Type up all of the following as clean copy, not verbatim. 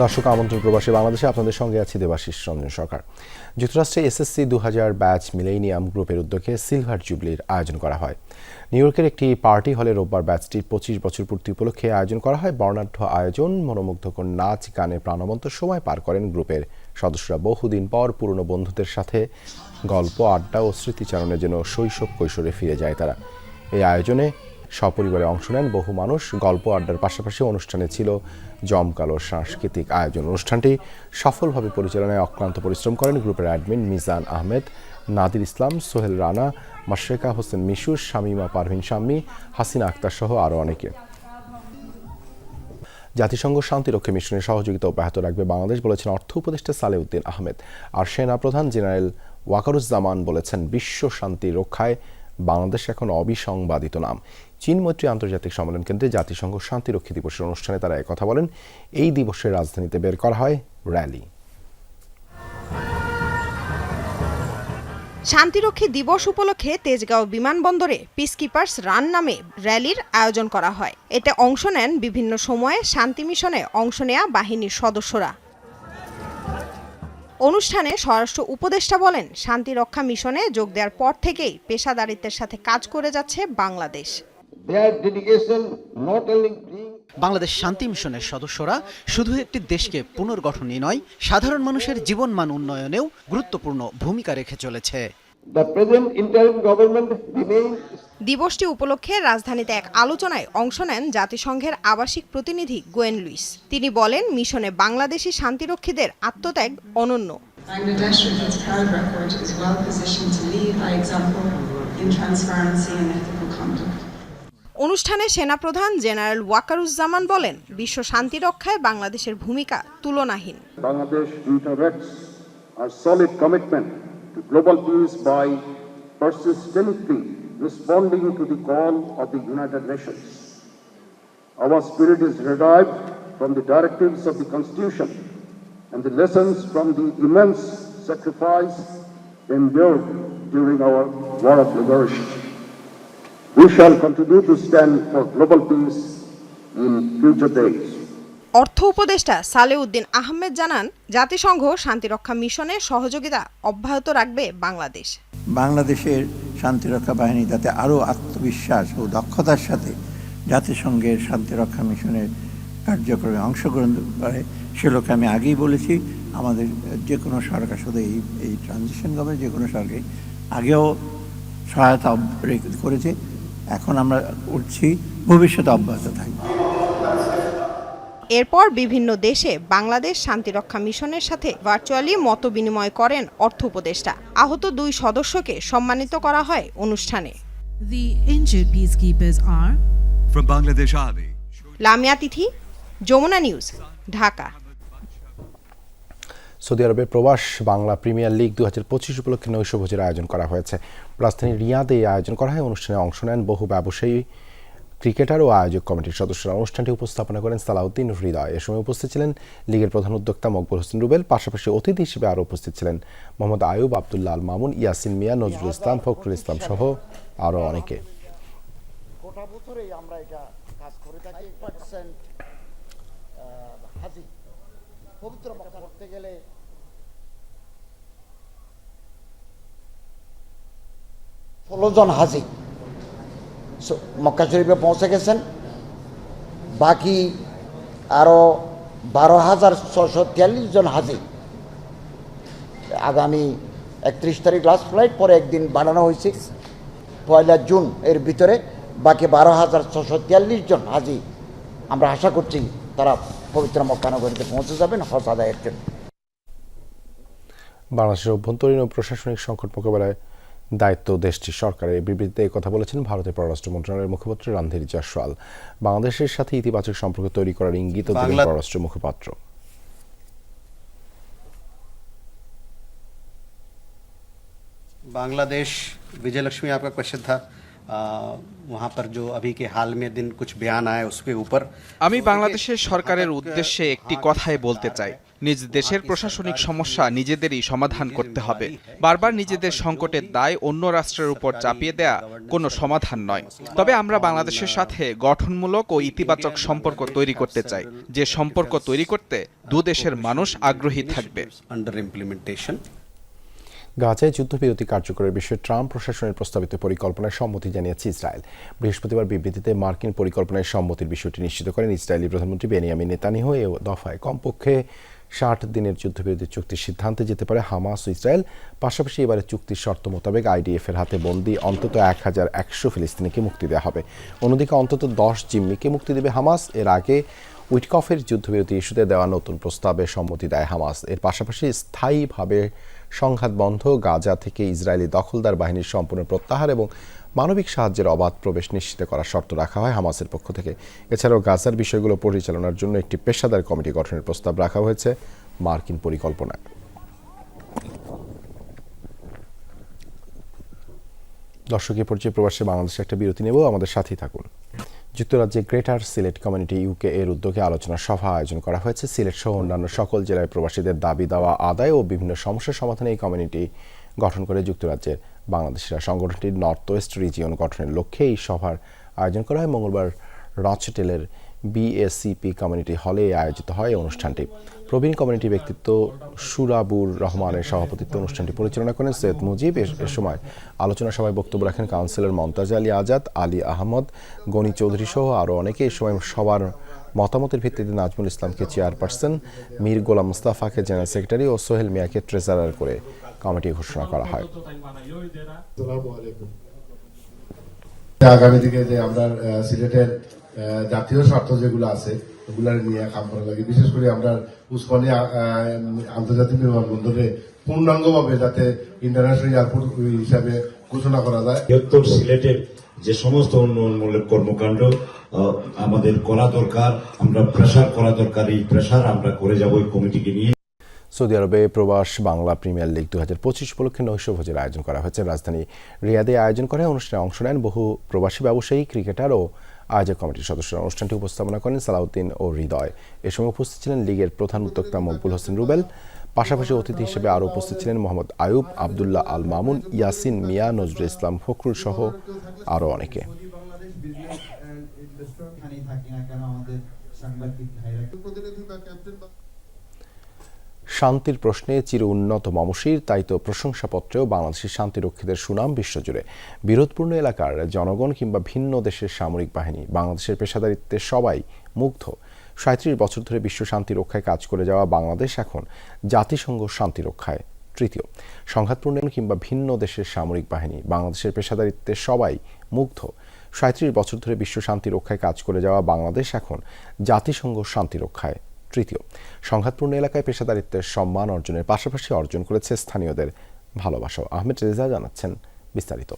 দর্শক আমন্ত্রণ প্রবাসী বাংলাদেশে আপনাদের সঙ্গে আছি দেবাশিস রঞ্জন সরকার। যুক্তরাষ্ট্রে এসএসসি 2000 ব্যাচ মিলেনিয়াম গ্রুপের উদ্যোগে সিলভার জুবলির আয়োজন করা হয়। নিউ ইয়র্কের একটি পার্টি হলে রোববার ব্যাচটির 25 বছর পূর্তি উপলক্ষে আয়োজন করা হয়। বর্ণাঢ্য আয়োজন, মনোমুগ্ধকর নাচ গানে প্রাণবন্ত সময় পার করেন গ্রুপের সদস্যরা। বহুদিন পর পুরনো বন্ধুদের সাথে গল্প, আড্ডা ও স্মৃতিচারণে যেন শৈশব কৈশোরে ফিরে যায় তারা। এই আয়োজনে সপরিবারে অংশ নেন বহু মানুষ। গল্প আড্ডার পাশাপাশি অনুষ্ঠানে ছিল জমকালো সাংস্কৃতিক আয়োজন। অনুষ্ঠানটি সফলভাবে পরিচালনায় অক্লান্ত পরিশ্রম করেন গ্রুপের অ্যাডমিন মিজান আহমেদ, নাদির ইসলাম, সোহেল রানা, মাশরেকা হোসেন মিশু, শামীমা পারভিন শাম্মী, হাসিনা আক্তার সহ আরও অনেকে। জাতিসংঘ শান্তিরক্ষী মিশনের সহযোগিতা অব্যাহত রাখবে বাংলাদেশ বলেছেন অর্থ উপদেষ্টা সালেউদ্দিন আহমেদ। আর সেনাপ্রধান জেনারেল ওয়াকারুজ্জামান বলেছেন বিশ্ব শান্তি রক্ষায় বাংলাদেশ এখন অবিসংবাদিত নাম। চীন মৈত্রী আন্তর্জাতিক সম্মেলন কেন্দ্রে জাতিসংঘ শান্তিরক্ষী দিবসের অনুষ্ঠানে তারা একথা বলেন। এই দিবসে রাজধানীতে বের করা হয় র্যালি। শান্তিরক্ষী দিবস উপলক্ষে তেজগাঁও বিমানবন্দরে পিসকিপার্স রান নামে র্যালির আয়োজন করা হয়। এতে অংশ নেন বিভিন্ন সময়ে শান্তি মিশনে অংশ নেয়া বাহিনীর সদস্যরা। অনুষ্ঠানে স্বরাষ্ট্র উপদেষ্টা বলেন, শান্তিরক্ষা মিশনে যোগ দেওয়ার পর থেকেই পেশাদারিত্বের সাথে কাজ করে যাচ্ছে বাংলাদেশ। বাংলাদেশ শান্তি মিশনের সদস্যরা শুধু একটি দেশকে পুনর্গঠনই নয়, সাধারণ মানুষের জীবনমান উন্নয়নেও গুরুত্বপূর্ণ ভূমিকা রেখে চলেছে। দিবসটি উপলক্ষে রাজধানীতে এক আলোচনায় অংশ নেন জাতিসংঘের আবাসিক প্রতিনিধি গোয়েন লুইস। তিনি বলেন, মিশনে বাংলাদেশি শান্তিরক্ষীদের আত্মত্যাগ অনন্য। অনুষ্ঠানে সেনাপ্রধান জেনারেল ওয়াকারুজ্জামান বলেন, বিশ্ব শান্তি রক্ষায় বাংলাদেশের ভূমিকা তুলনাহীন। Bangladesh reiterates our solid commitment to global peace by persistently responding to the call of the United Nations. Our spirit is derived from the directives of the Constitution and the lessons from the immense sacrifice endured during our war of liberation. We shall continue to stand for global peace in future days. অর্থ উপদেষ্টা সালেউদ্দিন আহমেদ জানান, জাতিসংঘ শান্তিরক্ষা মিশনে সহযোগিতা অব্যাহত রাখবে বাংলাদেশ। বাংলাদেশের শান্তিরক্ষা বাহিনী যাতে আরও আত্মবিশ্বাস ও দক্ষতার সাথে জাতিসংঘের শান্তিরক্ষা মিশনের কার্যক্রমে অংশগ্রহণ করে, সে লক্ষ্যে আমি আগেই বলেছি, আমাদের যে কোনো সরকার, শুধু এই ট্রানজিশন গভর্নমেন্ট যে কোনো সরকারই আগেও সহায়তা করেছে, এখন আমরা উঠছি, ভবিষ্যতে অব্যাহত থাকবে। এরপর বিভিন্ন দেশে বাংলাদেশ শান্তিরক্ষা মিশনের সাথে ভার্চুয়ালি মতবিনিময় করেন অর্থ উপদেষ্টা। আহত 2 সদস্যকে সম্মানিত করা হয় অনুষ্ঠানে। The injured peacekeepers are from Bangladesh Army. Lamia Tithi, Jamuna news, Dhaka. Saudi আরবের প্রবাস বাংলা প্রিমিয়ার লিগ 2025 উপলক্ষে নৈশভোজের আয়োজন করা হয়েছে। রাজধানীর রিয়াদে এই আয়োজন করা হয়। অনুষ্ঠানে অংশ নেন বহু ব্যবসায়ী, ক্রিকেটার ও আয়োজক কমিটির সদস্যরা। অনুষ্ঠানটি উপস্থাপনা করেন সালাউদ্দিন হৃদয়। এ সময় উপস্থিত ছিলেন লীগের প্রধান উদ্যোক্তা মকবুল হোসেন রুবেল। পাশাপাশি অতিথি হিসেবে আরও উপস্থিত ছিলেন মোহাম্মদ আয়ুব, আব্দুল্লাহ আল মামুন, ইয়াসিন মিয়া, নজরুল ইসলাম, ফখরুল ইসলাম সহ আরও অনেকে। জন হাজি মক্কা শরীফে পৌঁছে গেছেন। বাকি আরও 12,643 জন হাজি আগামী 31 তারিখ লাস্ট ফ্লাইট, পরে একদিন বাড়ানো হয়েছে 1 জুন। এর ভিতরে বাকি 12,643 জন হাজি আমরা আশা করছি তারা পবিত্র মক্কা নগরীতে পৌঁছে যাবেন হজ আদায়ের জন্য। বাংলাদেশের অভ্যন্তরীণ ও প্রশাসনিক সংকট মোকাবেলায় দায়িত্ব দেশটির সরকারের। বিবৃতিতে কথা বলেছেন ভারতের পররাষ্ট্র মন্ত্রণালয়ের মুখপাত্র রণধীর জয়সওয়াল। বাংলাদেশের সাথে ইতিবাচক সম্পর্ক তৈরি করার ইঙ্গিত দিলেন পররাষ্ট্র মুখপাত্র। बांग्लादेश, विजय लक्ष्मी आपका क्वेश्चन था, वहाँ पर जो अभी के हाल में दिन कुछ बयान आए उसके ऊपर আমি বাংলাদেশের সরকারের উদ্দেশ্যে একটি কথাই বলতে চাই। নিজ দেশের প্রশাসনিক সমস্যা নিজেদেরই সমাধান করতে হবে। বারবার নিজেদের সংকটের দায় অন্য রাষ্ট্রের উপর চাপিয়ে দেয়া কোনো সমাধান নয়। তবে আমরা বাংলাদেশের সাথে গঠনমূলক ও ইতিবাচক সম্পর্ক তৈরি করতে চাই, যে সম্পর্ক তৈরি করতে দু দেশের মানুষ আগ্রহী থাকবে। अंडर इम्प्लीमेंटेशन গাজায় যুদ্ধবিরতি কার্যকরের বিষয়ে ট্রাম্প প্রশাসনের প্রস্তাবিত পরিকল্পনায় সম্মতি জানিয়েছে ইসরায়েল। বৃহস্পতিবার বিবৃতিতে মার্কিন পরিকল্পনায় সম্মতির বিষয়টি নিশ্চিত করেন ইসরায়েলি প্রধানমন্ত্রী বেনিয়ামিন নেতানিয়াহু। এই দফায় কমপক্ষে 60 দিনের যুদ্ধবিরতি চুক্তির সিদ্ধান্তে যেতে পারে হামাস ও ইসরায়েল। পাশাপাশি এবারে চুক্তির শর্ত মোতাবেক আইডিএফের হাতে বন্দী অন্তত 1100 ফিলিস্তিনিকে মুক্তি দেওয়া হবে। অন্যদিকে অন্তত 10 জিম্মিকে মুক্তি দেবে হামাস। এর আগে উইটকফের যুদ্ধবিরতি ইস্যুতে দেওয়া নতুন প্রস্তাবে সম্মতি দেয় হামাস। এর পাশাপাশি স্থায়ীভাবে সংঘাত বন্ধ, গাজা থেকে ইসরায়েলি দখলদার বাহিনীর সম্পূর্ণ প্রত্যাহার এবং মানবিক সাহায্যের অবাধ প্রবেশ নিশ্চিত করার শর্ত রাখা হয় হামাসের পক্ষ থেকে। এছাড়াও গাজার বিষয়গুলো পরিচালনার জন্য একটি পেশাদার কমিটি গঠনের প্রস্তাব রাখা হয়েছে মার্কিন পরিকল্পনায়। দর্শক, এ পর্যায়ে প্রবাসী বাংলাদেশে একটা বিরতি নেব, আমাদের সাথেই থাকুন। যুক্তরাজ্যে গ্রেটার সিলেট কমিউনিটি ইউকে এর উদ্যোগে আলোচনা সভা আয়োজন করা হয়েছে। সিলেট সহ অন্যান্য সকল জেলায় প্রবাসীদের দাবি দাওয়া আদায় ও বিভিন্ন সমস্যার সমাধানে এই কমিউনিটি গঠন করে যুক্তরাজ্যের বাংলাদেশিরা। সংগঠনটির নর্থ ওয়েস্ট রিজিয়ন গঠনের লক্ষ্যে এই সভার আয়োজন করা হয়। মঙ্গলবার রচটেলের বিএসিপি কমিউনিটি হলে আয়োজিত হয় অনুষ্ঠানটি। প্রবীণ কমিউনিটি ব্যক্তিত্ব সুরাবুর রহমানের সভাপতিত্বে অনুষ্ঠানটি পরিচালনা করেন সৈয়দ মুজিব। এ সময় আলোচনা সভায় বক্তব্য রাখেন কাউন্সিলর মমতাজ আলী আজাদ, আলী আহমদ, গনি চৌধুরী সহ আরও অনেকে। এ সময় সবার মতামতের ভিত্তিতে নাজমুল ইসলামকে চেয়ারপারসন, মীর গোলাম মুস্তাফাকে জেনারেল সেক্রেটারি ও সোহেল মিয়াকে ট্রেজারার করে কমিটি ঘোষণা করা হয়। আগামী দিকে যে আমরা সিলেটের জাতীয় স্বার্থ যেগুলো আছে ওগুলা নিয়ে কাম করা লাগে, বিশেষ করে আমরা উসমানী আন্তর্জাতিক বিমানবন্দরে পূর্ণাঙ্গভাবে যাতে ইন্টারন্যাশনাল এয়ারপোর্ট হিসাবে ঘোষণা করা যায়। বৃহত্তর সিলেটের যে সমস্ত উন্নয়নমূলক কর্মকাণ্ড আমাদের করা দরকার, আমরা প্রেসার করা দরকার, এই প্রেসার আমরা করে যাব এই কমিটিকে নিয়ে। সৌদি আরবে প্রবাস বাংলা প্রিমিয়ার লিগ 2025 উপলক্ষে নৈশভোজের আয়োজন করা হয়েছে। রাজধানী রিয়াদে আয়োজন করে অনুষ্ঠানে অংশ নেন বহু প্রবাসী ব্যবসায়ী, ক্রিকেটার ও আয়োজক কমিটির সদস্যরা। অনুষ্ঠানটি উপস্থাপনা করেন সালাউদ্দিন ও হৃদয়। এ সময় উপস্থিত ছিলেন লীগের প্রধান উদ্যোক্তা মকবুল হোসেন রুবেল। পাশাপাশি অতিথি হিসেবে আরও উপস্থিত ছিলেন মোহাম্মদ আয়ুব, আবদুল্লাহ আল মামুন, ইয়াসিন মিয়া, নজরুল ইসলাম ফখরুল সহ আরও অনেকে। শান্তির প্রশ্নে চির উন্নত মমশির, তাই তো প্রশংসাপত্রেও বাংলাদেশের শান্তিরক্ষীদের সুনাম বিশ্বজুড়ে। বিরোধপূর্ণ এলাকার জনগণ কিংবা ভিন্ন দেশের সামরিক বাহিনী বাংলাদেশের পেশাদারিত্বে সবাই মুগ্ধ। 37 বছর ধরে বিশ্ব শান্তি রক্ষায় কাজ করে যাওয়া বাংলাদেশ এখন জাতিসংঘ শান্তি রক্ষায় তৃতীয়। সংঘাতপূর্ণ কিংবা ভিন্ন দেশের সামরিক বাহিনী বাংলাদেশের পেশাদারিত্বে সবাই মুগ্ধ। 37 বছর ধরে বিশ্ব শান্তি রক্ষায় কাজ করে যাওয়া বাংলাদেশ এখন জাতিসংঘ শান্তি রক্ষায় তৃতীয়। সংঘাতপূর্ণ এলাকায় পেশাদারিত্বের সম্মান অর্জনের পাশাপাশি অর্জন করেছে স্থানীয়দের ভালোবাসা। আহমেদ রেজা জানাচ্ছেন বিস্তারিত।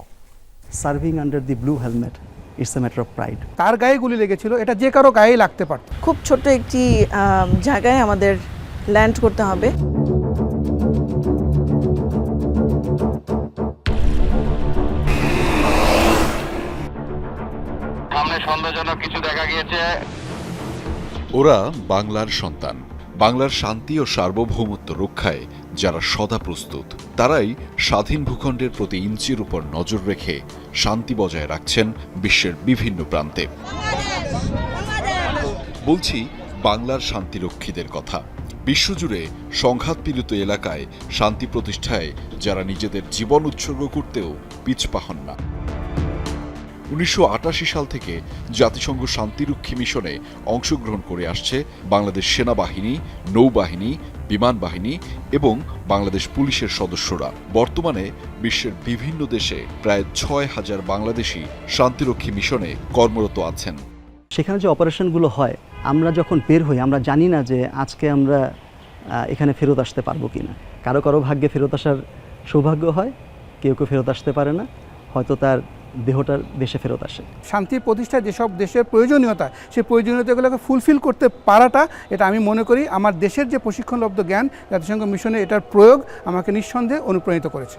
Serving under the blue helmet, it's a matter of pride. তার গায়ে গুলি লেগেছিল, এটা যে কারো গায়ে লাগতে পারত। খুব ছোট্ট একটি জায়গায় আমাদের ল্যান্ড করতে হবে। সামনে সন্দেহজনক কিছু দেখা গিয়েছে। ওরা বাংলার সন্তান, বাংলার শান্তি ও সার্বভৌমত্ব রক্ষায় যারা সদা প্রস্তুত, তারাই স্বাধীন ভূখণ্ডের প্রতি ইঞ্চির উপর নজর রেখে শান্তি বজায় রাখছেন বিশ্বের বিভিন্ন প্রান্তে। বলছি বাংলার শান্তিরক্ষীদের কথা। বিশ্বজুড়ে সংঘাতপীড়িত এলাকায় শান্তি প্রতিষ্ঠায় যারা নিজেদের জীবন উৎসর্গ করতেও পিছপা হন না। 1988 সাল থেকে জাতিসংঘ শান্তিরক্ষী মিশনে অংশগ্রহণ করে আসছে বাংলাদেশ সেনাবাহিনী, নৌবাহিনী, বিমান বাহিনী এবং বাংলাদেশ পুলিশের সদস্যরা। বর্তমানে বিশ্বের বিভিন্ন দেশে প্রায় 6000 বাংলাদেশি শান্তিরক্ষী মিশনে কর্মরত আছেন। সেখানে যে অপারেশনগুলো হয়, আমরা যখন বের হই আমরা জানি না যে আজকে আমরা এখানে ফেরত আসতে পারবো কিনা। কারো কারো ভাগ্যে ফেরত আসার সৌভাগ্য হয়, কেউ কেউ ফেরত আসতে পারে না, হয়তো তার দেহটার দেশে ফেরত আসে। শান্তি প্রতিষ্ঠায় যেসব দেশের প্রয়োজনীয়তা, সেই প্রয়োজনীয়তাগুলোকে ফুলফিল করতে পারাটা, এটা আমি মনে করি আমার দেশের যে প্রশিক্ষণলব্ধ জ্ঞান জাতিসংঘ মিশনে এটার প্রয়োগ আমাকে নিঃসন্দেহে অনুপ্রাণিত করেছে।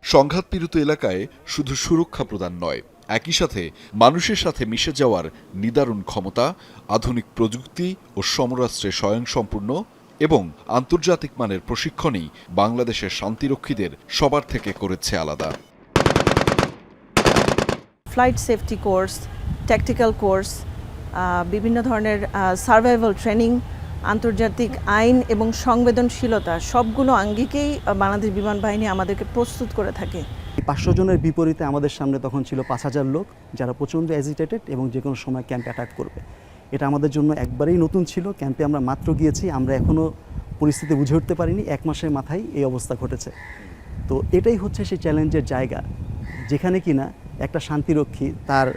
সংঘাতপীড়িত এলাকায় শুধু সুরক্ষা প্রদান নয়, একই সাথে মানুষের সাথে মিশে যাওয়ার নিদারুণ ক্ষমতা, আধুনিক প্রযুক্তি ও সমরাস্ত্রে স্বয়ংসম্পূর্ণ এবং আন্তর্জাতিক মানের প্রশিক্ষণই বাংলাদেশের শান্তিরক্ষীদের সবার থেকে করেছে আলাদা। Flight safety course, tactical course, বিভিন্ন ধরনের সার্ভাইভাল ট্রেনিং, আন্তর্জাতিক আইন এবং সংবেদনশীলতা সবগুলো আঙ্গিকেই বাংলাদেশ বিমান বাহিনী আমাদেরকে প্রস্তুত করে থাকে। 500 জনের বিপরীতে আমাদের সামনে তখন ছিল 5000 লোক, যারা প্রচণ্ড অ্যাজিটেটেড এবং যে কোনো সময় ক্যাম্পে অ্যাটাক করবে। এটা আমাদের জন্য একবারেই নতুন ছিল। ক্যাম্পে আমরা মাত্র গিয়েছি, আমরা এখনও পরিস্থিতি বুঝে উঠতে পারিনি। 1 মাসের মাথায় এই অবস্থা ঘটেছে। তো এটাই হচ্ছে সেই চ্যালেঞ্জের জায়গা, যেখানে কিনা একটা শান্তিরক্ষী তার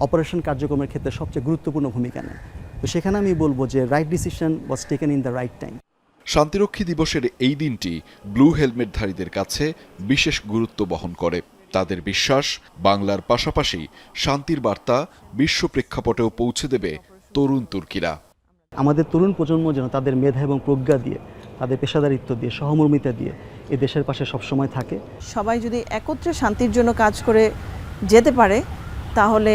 অপারেশন কার্যক্রমের ক্ষেত্রে সবচেয়ে গুরুত্বপূর্ণ ভূমিকা নেয়। তো সেখানে আমি বলবো যে right decision was taken in the right time. শান্তিরক্ষী দিবসের এই দিনটি ব্লু হেলমেটধারীদের কাছে বিশেষ গুরুত্ব বহন করে। তাদের বিশ্বাস, বাংলার পাশাপাশি শান্তির বার্তা বিশ্ব প্রেক্ষাপটেও পৌঁছে দেবে তরুণ তুর্কিরা। আমাদের তরুণ প্রজন্ম যেন তাদের মেধা এবং প্রজ্ঞা দিয়ে, তাদের পেশাদারিত্ব দিয়ে, সহমর্মিতা দিয়ে এ দেশের পাশে সবসময় থাকে। সবাই যদি একত্রে শান্তির জন্য কাজ করে যেতে পারে, তাহলে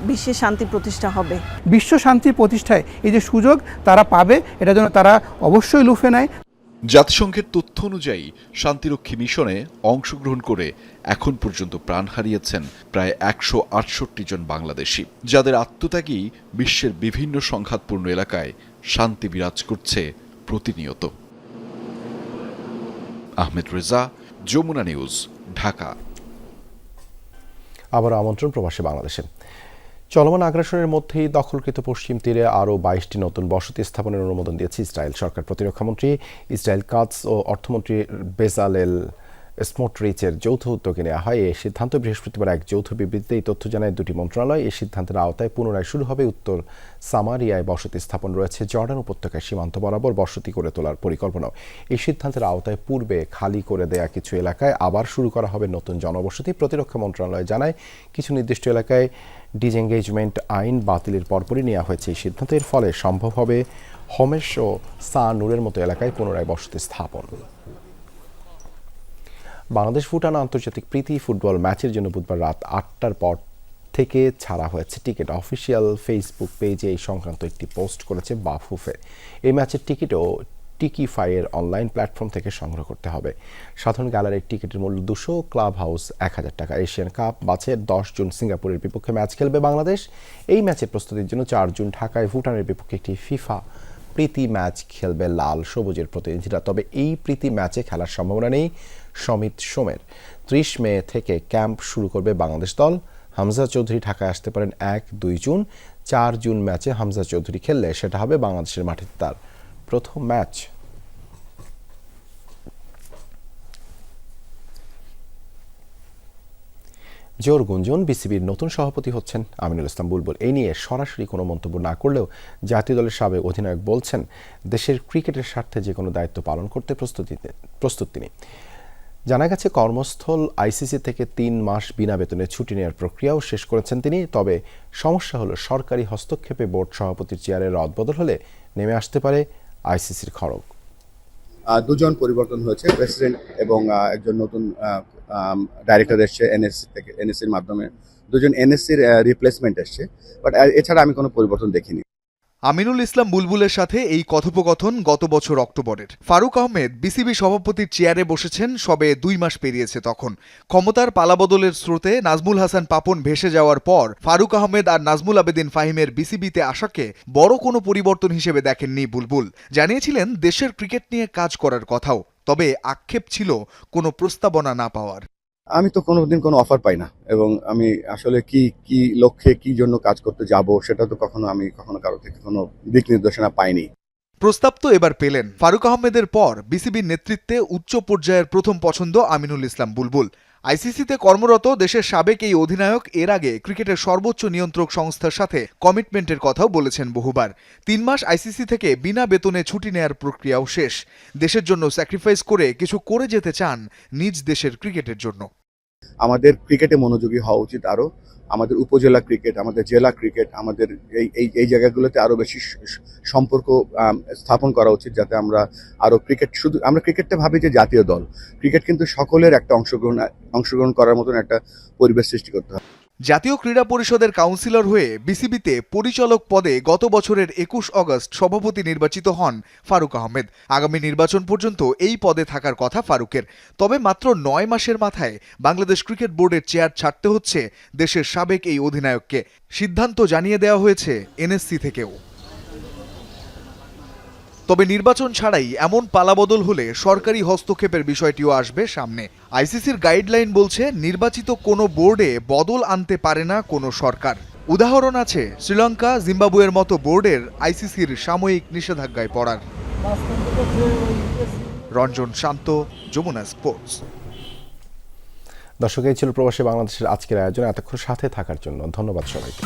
বিশ্বে শান্তি প্রতিষ্ঠা হবে। বিশ্ব শান্তি প্রতিষ্ঠায় এই যে সুযোগ তারা পাবে, এটা যেন তারা অবশ্যই লুফে নেয়। জাতিসংঘের তথ্য অনুযায়ী শান্তিরক্ষী মিশনে অংশগ্রহণ করে এখন পর্যন্ত প্রাণ হারিয়েছেন প্রায় 168 জন বাংলাদেশি, যাদের আত্মত্যাগী বিশ্বের বিভিন্ন সংঘাতপূর্ণ এলাকায় শান্তি বিরাজ করছে প্রতিনিয়ত। আহমেদ রেজা, যমুনা নিউজ, ঢাকা। আবার আমন্ত্রণ প্রবাসী বাংলাদেশে। চলমান আগ্রাসনের মধ্যেই দখলকৃত পশ্চিম তীরে আরও 22টি নতুন বসতি স্থাপনের অনুমোদন দিয়েছে ইসরায়েল সরকার। প্রতিরক্ষামন্ত্রী ইসরায়েল কাটস ও অর্থমন্ত্রী বেজালেল স্মোটরিচের যৌথ উদ্যোগে নেওয়া হয় এই সিদ্ধান্ত। বৃহস্পতিবার এক যৌথ বিবৃতিতে এই তথ্য জানায় দুটি মন্ত্রণালয়। এই সিদ্ধান্তের আওতায় পুনরায় শুরু হবে উত্তর সামারিয়ায় বসতি স্থাপন। রয়েছে জর্ডান উপত্যকায় সীমান্ত বরাবর বসতি করে তোলার পরিকল্পনাও। এই সিদ্ধান্তের আওতায় পূর্বে খালি করে দেয়া কিছু এলাকায় আবার শুরু করা হবে নতুন জনবসতি। প্রতিরক্ষা মন্ত্রণালয় জানায় কিছু নির্দিষ্ট এলাকায় ডিসএঙ্গেজমেন্ট আইন বাতিলের পরপরই নেওয়া হয়েছে এই সিদ্ধান্ত। এর ফলে সম্ভব হবে হোমেশ ও সা নূরের মতো এলাকায় পুনরায় বসতি স্থাপন। বাংলাদেশ ভুটান আন্তর্জাতিক প্রীতি ফুটবল ম্যাচের জন্য বুধবার রাত 8টার পর থেকে ছাড়া হয়েছে টিকিট। অফিসিয়াল ফেসবুক পেজে এই সংক্রান্ত একটি পোস্ট করেছে বাফুফে। এই ম্যাচের টিকিটও টিকিফাইয়ের অনলাইন প্ল্যাটফর্ম থেকে সংগ্রহ করতে হবে। সাধারণ গ্যালারির টিকিটের মূল্য 200, ক্লাব হাউস 1000 টাকা। এশিয়ান কাপ বাছাইয়ের 10 জুন সিঙ্গাপুরের বিপক্ষে ম্যাচ খেলবে বাংলাদেশ। এই ম্যাচের প্রস্তুতির জন্য 4 জুন ঢাকায় ভুটানের বিপক্ষে একটি ফিফা প্রীতি ম্যাচ খেলবে লাল সবুজের প্রতিনিধিরা। তবে এই প্রীতি ম্যাচে খেলার সম্ভাবনা নেই সমিত সোমের। 30 মে থেকে ক্যাম্প শুরু করবে বাংলাদেশ দল। হামজা চৌধুরী ঢাকায় আসতে পারেন 1-2 জুন। 4 জুন ম্যাচে হামজা চৌধুরী খেললে সেটা হবে বাংলাদেশের মাঠে তার প্রথম ম্যাচ। জোর গুঞ্জন বিসিবির নতুন সভাপতি হচ্ছেন আমিনুল ইসলাম বুলবুল। এই নিয়ে সরাসরি কোনো মন্তব্য না করলেও জাতীয় দলের সাবেক অধিনায়ক বলছেন দেশের ক্রিকেটের স্বার্থে যে কোনো দায়িত্ব পালন করতে প্রস্তুত তিনি। জানা গেছে কর্মস্থল আইসিসি থেকে 3 মাস বিনা বেতনে ছুটি নেওয়ার প্রক্রিয়াও শেষ করেছেন তিনি। তবে সমস্যা হলো সরকারি হস্তক্ষেপে বোর্ড সভাপতির চেয়ারে রদবদল হলে নেমে আসতে পারে আইসিসির খড়গ। 2 জন পরিবর্তন হয়েছে, প্রেসিডেন্ট এবং একজন নতুন ডাইরেক্টর এসছে এনএসসি থেকে। এনএসসির মাধ্যমে 2 জন এনএসসির রিপ্লেসমেন্ট এসছে, বাট এছাড়া আমি কোনো পরিবর্তন দেখিনি। আমিনুল ইসলাম বুলবুলের সাথে এই কথোপকথন গত বছর অক্টোবরের। ফারুক আহমেদ বিসিবি সভাপতির চেয়ারে বসেছেন সবে 2 মাস পেরিয়েছে। তখন ক্ষমতার পালাবদলের স্রোতে নাজমুল হাসান পাপন ভেসে যাওয়ার পর ফারুক আহমেদ আর নাজমুল আবেদিন ফাহিমের বিসিবিতে আসাকে বড় কোনো পরিবর্তন হিসেবে দেখেননি বুলবুল। জানিয়েছিলেন দেশের ক্রিকেট নিয়ে কাজ করার কথাও, তবে আক্ষেপ ছিল কোনো প্রস্তাবনা না পাওয়ার। আমি তো কোনোদিন কোনো অফার পাই না, এবং আমি আসলে কি লক্ষ্যে কি জন্য কাজ করতে যাব সেটা তো আমি কখনো কারো থেকে কোনো দিক নির্দেশনা পাইনি। প্রস্তাব তো এবার পেলেন। ফারুক আহমেদের পর বিসিবির নেতৃত্বে উচ্চ পর্যায়ের প্রথম পছন্দ আমিনুল ইসলাম বুলবুল। আইসিসিতে কর্মরত দেশের সাবেক এই অধিনায়ক এর আগে ক্রিকেটের সর্বোচ্চ নিয়ন্ত্রক সংস্থার সাথে কমিটমেন্টের কথাও বলেছেন বহুবার। 3 মাস আইসিসি থেকে বিনা বেতনে ছুটি নেয়ার প্রক্রিয়াও শেষ। দেশের জন্য স্যাক্রিফাইস করে কিছু করে যেতে চান নিজ দেশের ক্রিকেটের জন্য। আমাদের ক্রিকেটে মনোযোগী হওয়া উচিত আরো। আমাদের উপজেলা ক্রিকেট, আমাদের জেলা ক্রিকেট, আমাদের এই জায়গাগুলোতে আরো বেশি সম্পর্ক স্থাপন করা উচিত, যাতে আমরা আরো আমরা ক্রিকেটটা ভাবি যে জাতীয় দল। ক্রিকেট কিন্তু সকলের একটা অংশগ্রহণ করার মতন একটা পরিবেশ সৃষ্টি করতে হবে। জাতীয় ক্রীড়া পরিষদের কাউন্সিলর হয়ে বিসিবিতে পরিচালক পদে গত বছরের ২১ অগস্ট সভাপতি নির্বাচিত হন ফারুক আহমেদ। আগামী নির্বাচন পর্যন্ত এই পদে থাকার কথা ফারুকের। তবে মাত্র ৯ মাসের মাথায় বাংলাদেশ ক্রিকেট বোর্ডের চেয়ার ছাড়তে হচ্ছে দেশের সাবেক এই অধিনায়ককে। সিদ্ধান্ত জানিয়ে দেওয়া হয়েছে এনএসসি থেকেও। তবে নির্বাচন ছাড়াই এমন পালাবদল হলে সরকারি হস্তক্ষেপের বিষয়টিও আসবে সামনে। আইসিসির গাইডলাইন বলছে নির্বাচিত কোনো বোর্ডে বদল আনতে পারে না কোনো সরকার। উদাহরণ আছে শ্রীলঙ্কা, জিম্বাবুয়ের মতো বোর্ডের আইসিসির সাময়িক নিষেধাজ্ঞায় পড়ার। রঞ্জন শান্ত, যমুনা স্পোর্টস। দর্শক, এই ছিল প্রবাসী বাংলাদেশের আজকের আয়োজন। এতক্ষণ সাথে থাকার জন্য ধন্যবাদ সবাইকে।